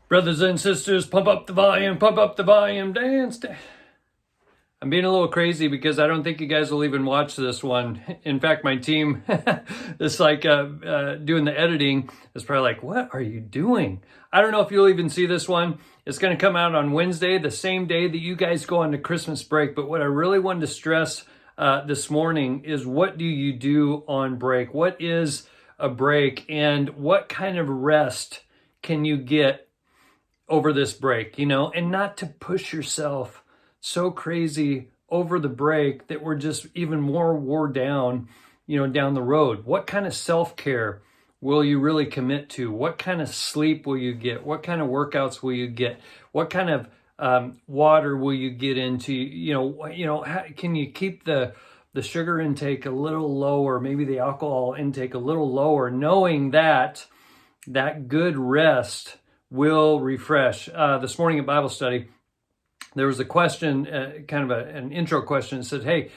Brothers and sisters, pump up the volume, dance. I'm being a little crazy because I don't think you guys will even watch this one. In fact, my team that's doing the editing is probably like, what are you doing? I don't know if you'll even see this one. It's going to come out on Wednesday, the same day that you guys go on to Christmas break. But what I really wanted to stress this morning is, what do you do on break? What is a break, and what kind of rest can you get over this break, and not to push yourself so crazy over the break that we're just even more wore down, down the road. What kind of self-care will you really commit to? What kind of sleep will you get? What kind of workouts will you get? What kind of water will you get into? How, can you keep the sugar intake a little lower, maybe the alcohol intake a little lower, knowing that good rest will refresh. This morning at Bible study, there was a question, kind of an intro question. It said, hey,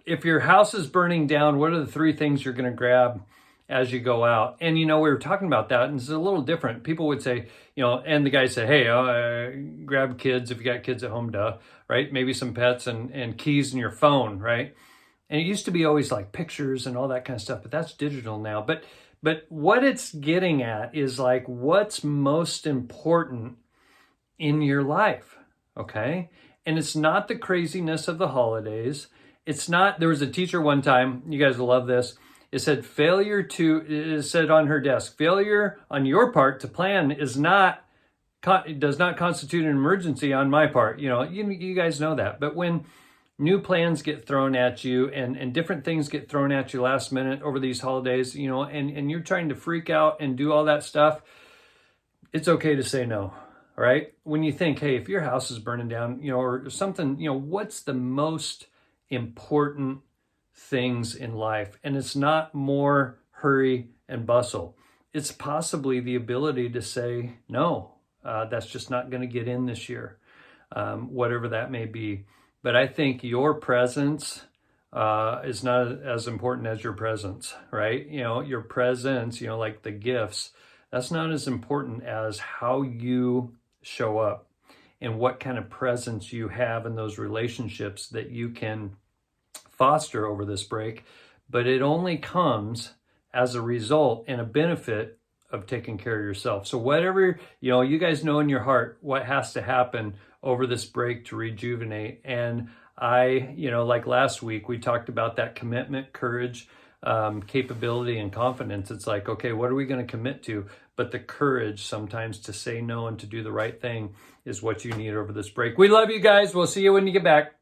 if your house is burning down, what are the 3 things you're going to grab as you go out? And, we were talking about that, and it's a little different. People would say, and the guy said, hey, grab kids if you got kids at home, right? Maybe some pets and keys in your phone, right? And it used to be always like pictures and all that kind of stuff, but that's digital now. But what it's getting at is like, what's most important in your life, okay? And it's not the craziness of the holidays. It's not, there was a teacher one time, you guys will love this. It said, it said on her desk, failure on your part to plan does not constitute an emergency on my part. You guys know that. But when new plans get thrown at you and different things get thrown at you last minute over these holidays, and you're trying to freak out and do all that stuff, it's okay to say no, right? When you think, hey, if your house is burning down, or something, what's the most important things in life? And it's not more hurry and bustle. It's possibly the ability to say, no, that's just not going to get in this year, whatever that may be. But I think your presence is not as important as your presence, right? Your presence, like the gifts, that's not as important as how you show up and what kind of presence you have in those relationships that you can foster over this break. But it only comes as a result and a benefit of taking care of yourself. So whatever, you guys know in your heart what has to happen over this break to rejuvenate. And I, like last week, we talked about that commitment, courage, capability, and confidence. It's like, okay, what are we going to commit to? But the courage sometimes to say no and to do the right thing is what you need over this break. We love you guys. We'll see you when you get back.